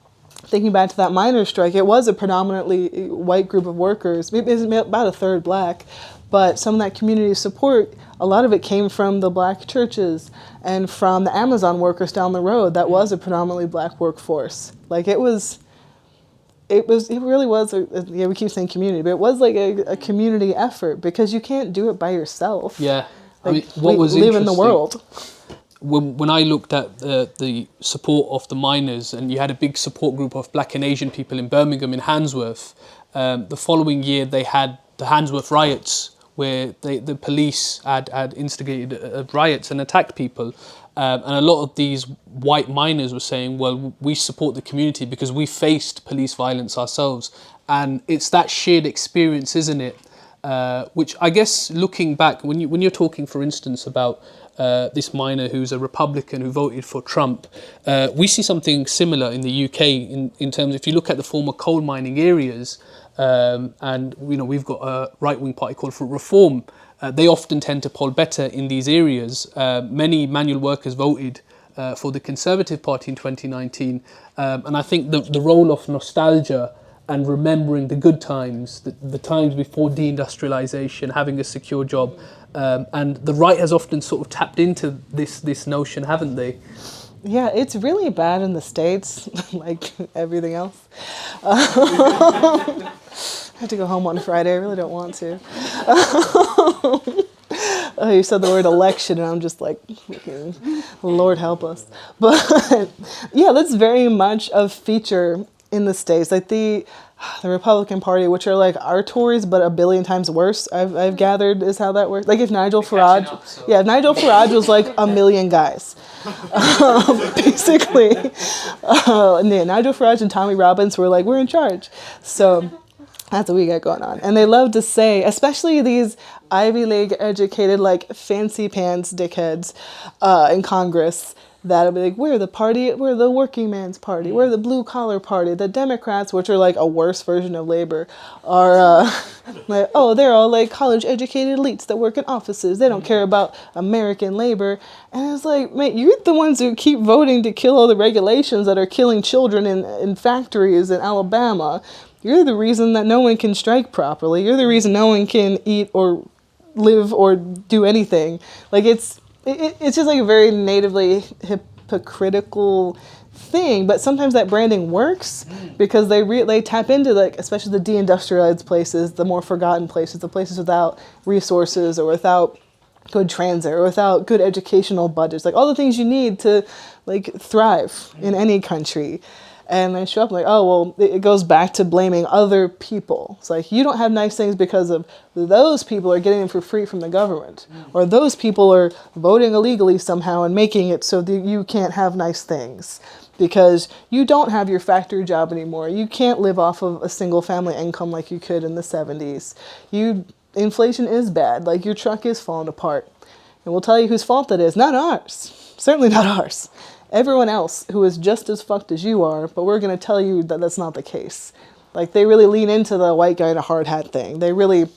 thinking back to that miners' strike, it was a predominantly white group of workers. It was about a third black, but some of that community support, a lot of it came from the black churches and from the Amazon workers down the road. That was a predominantly black workforce. Like it really was, we keep saying community, but it was like a community effort because you can't do it by yourself. Yeah. Like, I mean, what was live in the world. When I looked at the support of the miners, and you had a big support group of black and Asian people in Birmingham, in Handsworth, the following year they had the Handsworth riots, where the police had instigated riots and attacked people. And a lot of these white miners were saying, well, we support the community because we faced police violence ourselves. And it's that shared experience, isn't it? Which I guess, looking back, when you're talking, for instance, about this miner who's a Republican who voted for Trump, we see something similar in the UK in terms, if you look at the former coal mining areas, and we've got a right-wing party called for Reform. They often tend to poll better in these areas. Many manual workers voted for the Conservative Party in 2019, and I think the role of nostalgia and remembering the good times, the times before deindustrialization, having a secure job, and the right has often sort of tapped into this notion, haven't they? Yeah, it's really bad in the States, like everything else. I have to go home on Friday. I really don't want to. Oh, you said the word election, and I'm just like, Lord help us. But yeah, that's very much a feature in the States. Like the Republican Party, which are like our Tories, but a billion times worse, I've gathered is how that works. Like if Nigel Farage, if Nigel Farage was like a million guys, basically. And yeah, Nigel Farage and Tommy Robbins were like, we're in charge. So that's what we got going on. And they love to say, especially these Ivy League educated, like fancy pants dickheads in Congress, that'll be like, we're the working man's party, we're the blue collar party. The Democrats, which are like a worse version of labor, are like, oh, they're all like college educated elites that work in offices. They don't care about American labor. And it's like, man, you're the ones who keep voting to kill all the regulations that are killing children in factories in Alabama. You're the reason that no one can strike properly. You're the reason no one can eat or live or do anything. Like it's just like a very natively hypocritical thing, but sometimes that branding works because they tap into, like, especially the deindustrialized places, the more forgotten places, the places without resources or without good transit or without good educational budgets, like all the things you need to like thrive in any country. And they show up like, oh, well, it goes back to blaming other people. It's like, you don't have nice things because of those people are getting them for free from the government. Or those people are voting illegally somehow and making it so that you can't have nice things. Because you don't have your factory job anymore. You can't live off of a single family income like you could in the 70s. Inflation is bad. Like, your truck is falling apart. And we'll tell you whose fault that is. Not ours. Certainly not ours. Everyone else who is just as fucked as you are, but we're going to tell you that that's not the case. Like, they really lean into the white guy in a hard hat thing. They really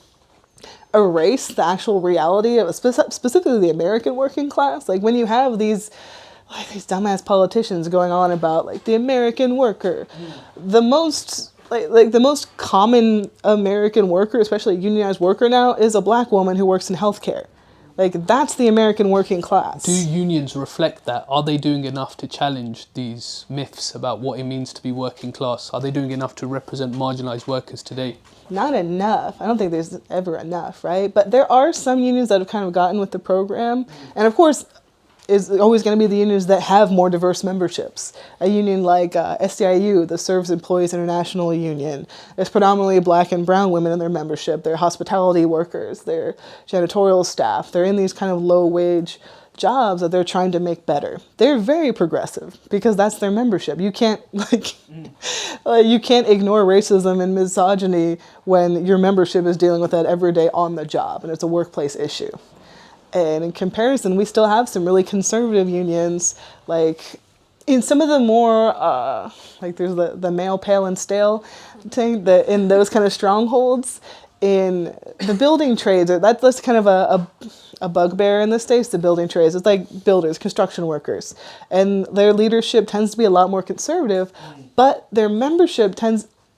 erase the actual reality of specifically the American working class. Like, when you have these dumbass politicians going on about like the American worker, the most the most common American worker, especially a unionized worker now, is a black woman who works in healthcare. Like, that's the American working class. Do unions reflect that? Are they doing enough to challenge these myths about what it means to be working class? Are they doing enough to represent marginalized workers today? Not enough. I don't think there's ever enough, right? But there are some unions that have kind of gotten with the program. And of course, is always going to be the unions that have more diverse memberships. A union like SEIU, the Serves Employees International Union, is predominantly black and brown women in their membership. They're hospitality workers, they're janitorial staff. They're in these kind of low-wage jobs that they're trying to make better. They're very progressive because that's their membership. You can't you can't ignore racism and misogyny when your membership is dealing with that every day on the job, and it's a workplace issue. And in comparison, we still have some really conservative unions, like in some of the more, like there's the male, pale, and stale thing, that in those kind of strongholds, in the building trades, that's kind of a bugbear in the States, the building trades. It's like builders, construction workers. And their leadership tends to be a lot more conservative, but their membership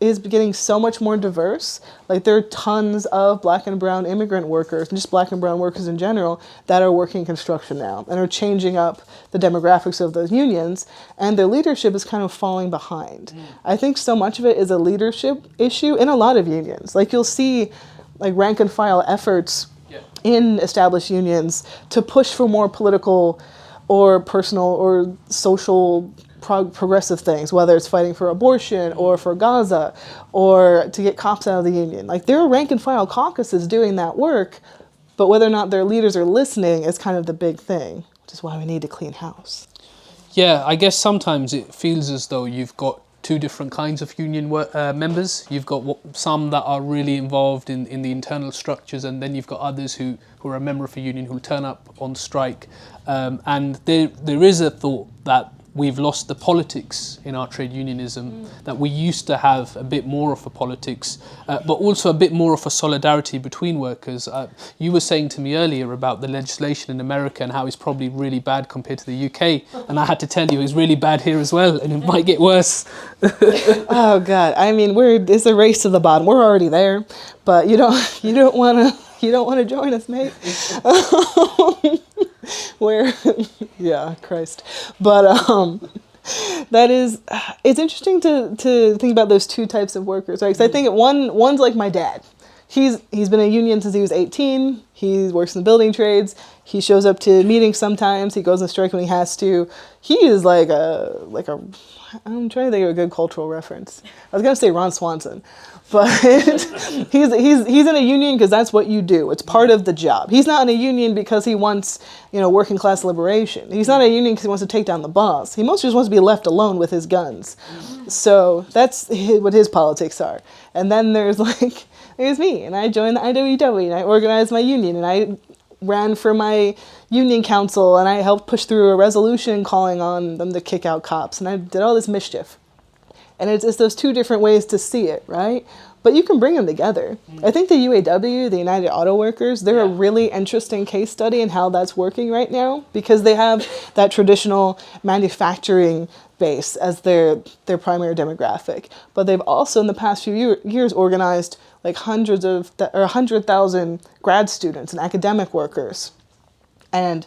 is getting so much more diverse. Like there are tons of black and brown immigrant workers, and just black and brown workers in general, that are working construction now and are changing up the demographics of those unions, and their leadership is kind of falling behind. I think so much of it is a leadership issue in a lot of unions. Like you'll see like rank and file efforts in established unions to push for more political or personal or social progressive things, whether it's fighting for abortion or for Gaza or to get cops out of the union. Like there are rank and file caucuses doing that work, but whether or not their leaders are listening is kind of the big thing, which is why we need to clean house. Yeah, I guess sometimes it feels as though you've got two different kinds of union members. You've got some that are really involved in the internal structures, and then you've got others who are a member of a union who turn up on strike. And there is a thought that we've lost the politics in our trade unionism, that we used to have a bit more of a politics, but also a bit more of a solidarity between workers. You were saying to me earlier about the legislation in America and how it's probably really bad compared to the UK, and I had to tell you it's really bad here as well, and it might get worse. Oh God, I mean, it's a race to the bottom. We're already there, but you don't want to join us, mate. Yeah, Christ. But it's interesting to think about those two types of workers, right? Because I think one's like my dad. He's been in a union since he was 18. He works in the building trades. He shows up to meetings sometimes. He goes on strike when he has to. He is like I'm trying to think of a good cultural reference. I was gonna say Ron Swanson, but he's in a union because that's what you do. It's part of the job. He's not in a union because he wants, working class liberation. He's not in a union because he wants to take down the boss. He mostly just wants to be left alone with his guns. So that's what his politics are. And then there's me, and I joined the IWW, and I organized my union, and I ran for my union council, and I helped push through a resolution calling on them to kick out cops, and I did all this mischief. And it's those two different ways to see it, right? But you can bring them together. I think the UAW, the United Auto Workers, they're a really interesting case study in how that's working right now, because they have that traditional manufacturing base as their primary demographic. But they've also, in the past few years, organized like 100,000 grad students and academic workers. And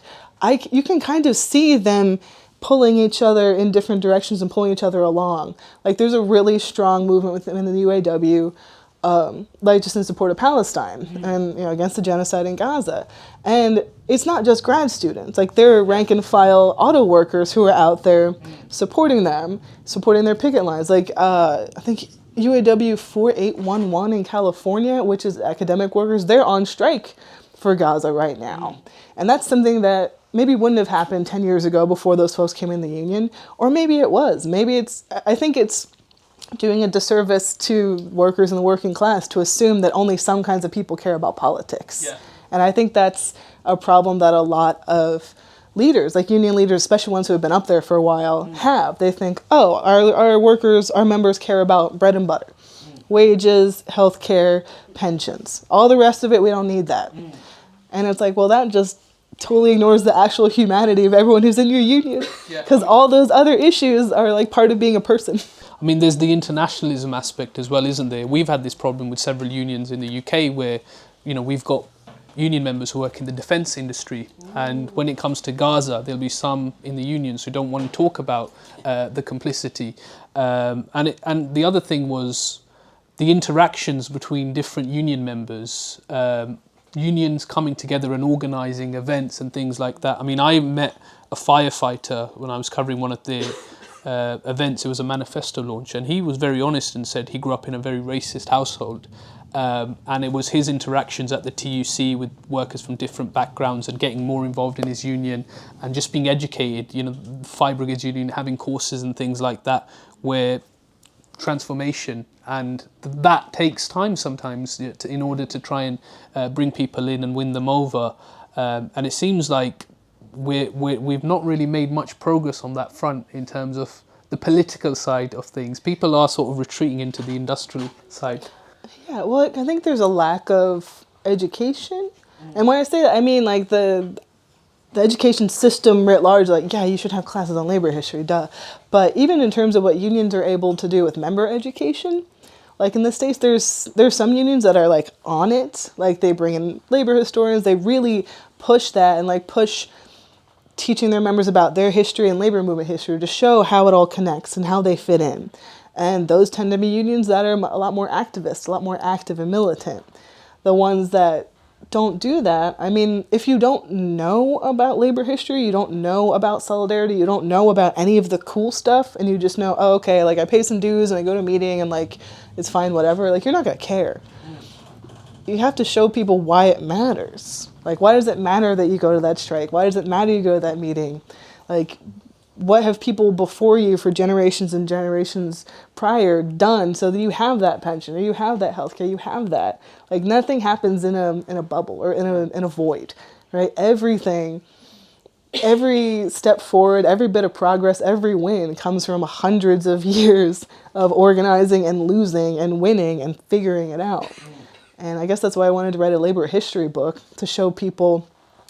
you can kind of see them pulling each other in different directions and pulling each other along. Like there's a really strong movement within the UAW, just in support of Palestine and against the genocide in Gaza. And it's not just grad students. Like there are rank and file auto workers who are out there supporting them, supporting their picket lines. Like I think UAW 4811 in California, which is academic workers, they're on strike for Gaza right now. And that's something that maybe wouldn't have happened 10 years ago before those folks came in the union, or maybe it was. I think it's doing a disservice to workers in the working class to assume that only some kinds of people care about politics. Yeah. And I think that's a problem that a lot of leaders, like union leaders, especially ones who have been up there for a while, have. They think, our workers, our members care about bread and butter, wages, healthcare, pensions. All the rest of it, we don't need that. And it's like, well, that just totally ignores the actual humanity of everyone who's in your union, because all those other issues are like part of being a person. I mean, there's the internationalism aspect as well, isn't there? We've had this problem with several unions in the UK where, we've got union members who work in the defence industry, and when it comes to Gaza, there'll be some in the unions who don't want to talk about the complicity. And the other thing was the interactions between different union members, unions coming together and organising events and things like that. I mean, I met a firefighter when I was covering one of the events. It was a manifesto launch, and he was very honest and said he grew up in a very racist household. And it was his interactions at the TUC with workers from different backgrounds and getting more involved in his union and just being educated, the Fire Brigades Union, having courses and things like that, where transformation, and that takes time sometimes in order to try and bring people in and win them over. And it seems like we've not really made much progress on that front in terms of the political side of things. People are sort of retreating into the industrial side. Yeah, well, I think there's a lack of education. And when I say that, I mean like the education system writ large, like, yeah, you should have classes on labor history, duh. But even in terms of what unions are able to do with member education, like in the States, there's some unions that are like on it. Like they bring in labor historians, they really push that and like push teaching their members about their history and labor movement history to show how it all connects and how they fit in. And those tend to be unions that are a lot more activist, a lot more active and militant. The ones that don't do that, I mean, if you don't know about labor history, you don't know about solidarity, you don't know about any of the cool stuff, and you just know, oh, okay, like I pay some dues and I go to a meeting and like it's fine, whatever, like you're not gonna care. You have to show people why it matters. Like, why does it matter that you go to that strike? Why does it matter you go to that meeting? Like, what have people before you for generations and generations prior done so that you have that pension or you have that healthcare, you have that? Like, nothing happens in a bubble or in a void, right? Everything, every step forward, every bit of progress, every win comes from hundreds of years of organizing and losing and winning and figuring it out. And I guess that's why I wanted to write a labor history book, to show people,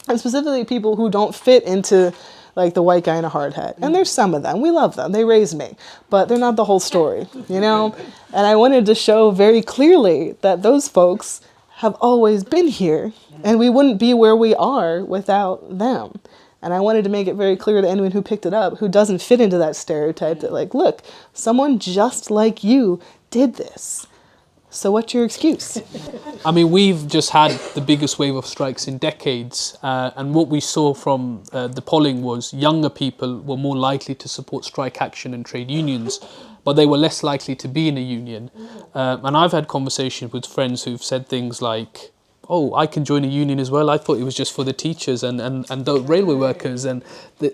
and specifically people who don't fit into like the white guy in a hard hat. And there's some of them, we love them, they raised me, but they're not the whole story, you know? And I wanted to show very clearly that those folks have always been here and we wouldn't be where we are without them. And I wanted to make it very clear to anyone who picked it up, who doesn't fit into that stereotype, that like, look, someone just like you did this. So what's your excuse? I mean, we've just had the biggest wave of strikes in decades, and what we saw from the polling was younger people were more likely to support strike action and trade unions, but they were less likely to be in a union. And I've had conversations with friends who've said things like, oh, I can join a union as well. I thought it was just for the teachers and the railway workers. And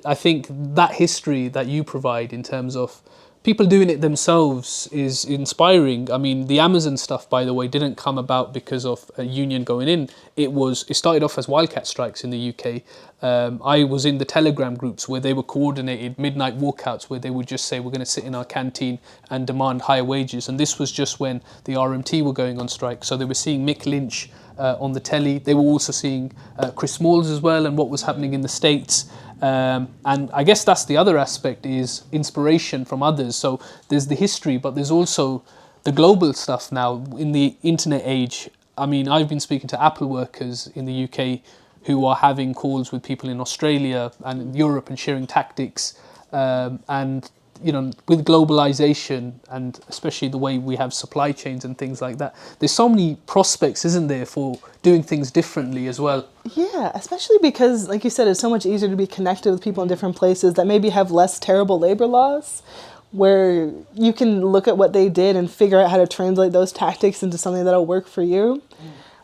I think that history that you provide in terms of people doing it themselves is inspiring. I mean, the Amazon stuff, by the way, didn't come about because of a union going in. It started off as wildcat strikes in the UK. I was in the Telegram groups where they were coordinated midnight walkouts where they would just say, we're going to sit in our canteen and demand higher wages. And this was just when the RMT were going on strike. So they were seeing Mick Lynch on the telly. They were also seeing Chris Smalls as well and what was happening in the States. And I guess that's the other aspect, is inspiration from others. So there's the history, but there's also the global stuff now in the internet age. I mean, I've been speaking to Apple workers in the UK who are having calls with people in Australia and Europe and sharing tactics. And, you know, with globalization and especially the way we have supply chains and things like that, there's so many prospects, isn't there, for doing things differently as well? Yeah, especially because, like you said, it's so much easier to be connected with people in different places that maybe have less terrible labor laws, where you can look at what they did and figure out how to translate those tactics into something that'll work for you.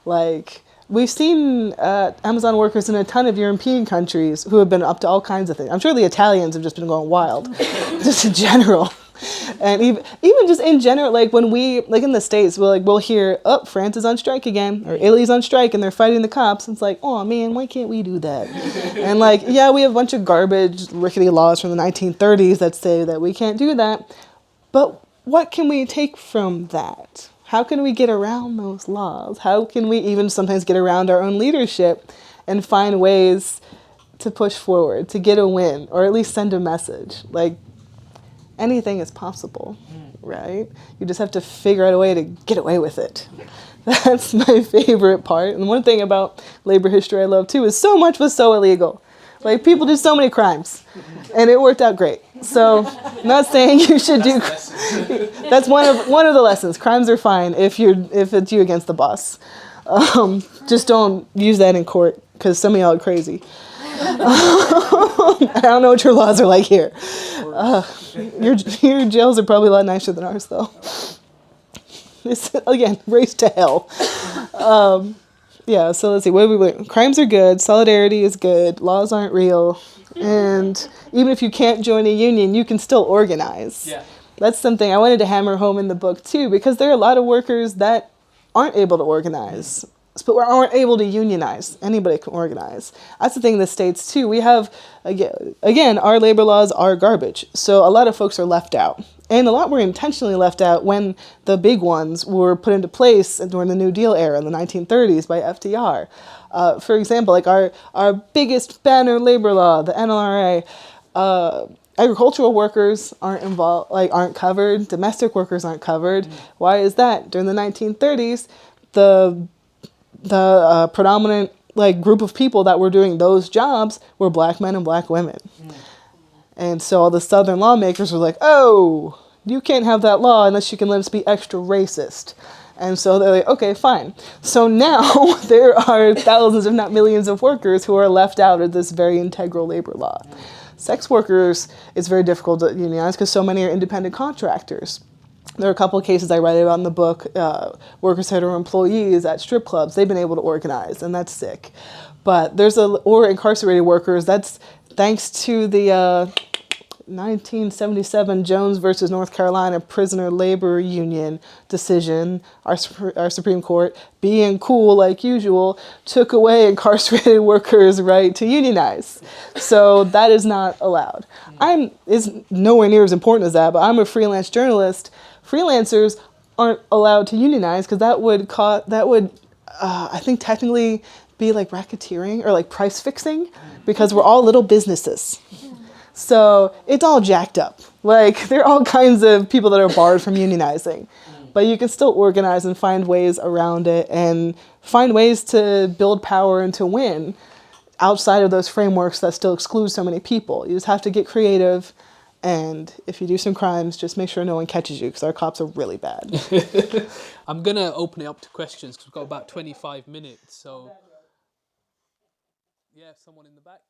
Like, we've seen Amazon workers in a ton of European countries who have been up to all kinds of things. I'm sure the Italians have just been going wild, just in general. And even just in general, like when we, like in the States, we'll hear, oh, France is on strike again, or Italy's on strike and they're fighting the cops. And it's like, oh man, why can't we do that? And like, yeah, we have a bunch of garbage, rickety laws from the 1930s that say that we can't do that. But what can we take from that? How can we get around those laws? How can we even sometimes get around our own leadership and find ways to push forward, to get a win, or at least send a message? Like, anything is possible, right? You just have to figure out a way to get away with it. That's my favorite part. And one thing about labor history I love too is so much was so illegal. Like, people did so many crimes and it worked out great. So I'm not saying you should do, that's one of the lessons. Crimes are fine if it's you against the boss. Just don't use that in court because some of y'all are crazy. I don't know what your laws are like here. Your jails are probably a lot nicer than ours, though. It's, again, race to hell. Yeah, so let's see. Crimes are good. Solidarity is good. Laws aren't real. And even if you can't join a union, you can still organize. Yeah. That's something I wanted to hammer home in the book, too, because there are a lot of workers that aren't able to organize, but aren't able to unionize. Anybody can organize. That's the thing in the States, too. We have, again, our labor laws are garbage. So a lot of folks are left out. And a lot were intentionally left out when the big ones were put into place during the New Deal era in the 1930s by FDR. For example, like our biggest banner labor law, the NLRA, agricultural workers aren't involved, like aren't covered. Domestic workers aren't covered. Why is that? During the 1930s, the predominant like group of people that were doing those jobs were black men and black women. And so all the Southern lawmakers were like, oh, you can't have that law unless you can let us be extra racist. And so they're like, okay, fine. So now there are thousands, if not millions of workers who are left out of this very integral labor law. Sex workers, it's very difficult to unionize because so many are independent contractors. There are a couple of cases I write about in the book, workers that are employees at strip clubs. They've been able to organize, and that's sick. But or incarcerated workers, that's thanks to the 1977 Jones versus North Carolina Prisoner Labor Union decision. Our Supreme Court, being cool like usual, took away incarcerated workers' right to unionize. So that is not allowed. It's nowhere near as important as that, but I'm a freelance journalist. Freelancers aren't allowed to unionize because that would I think technically be like racketeering or like price fixing because we're all little businesses. So it's all jacked up. Like there are all kinds of people that are barred from unionizing, but you can still organize and find ways around it and find ways to build power and to win outside of those frameworks that still exclude so many people. You just have to get creative. And if you do some crimes, just make sure no one catches you because our cops are really bad. I'm going to open it up to questions because we've got about 25 minutes. So, yeah, someone in the back.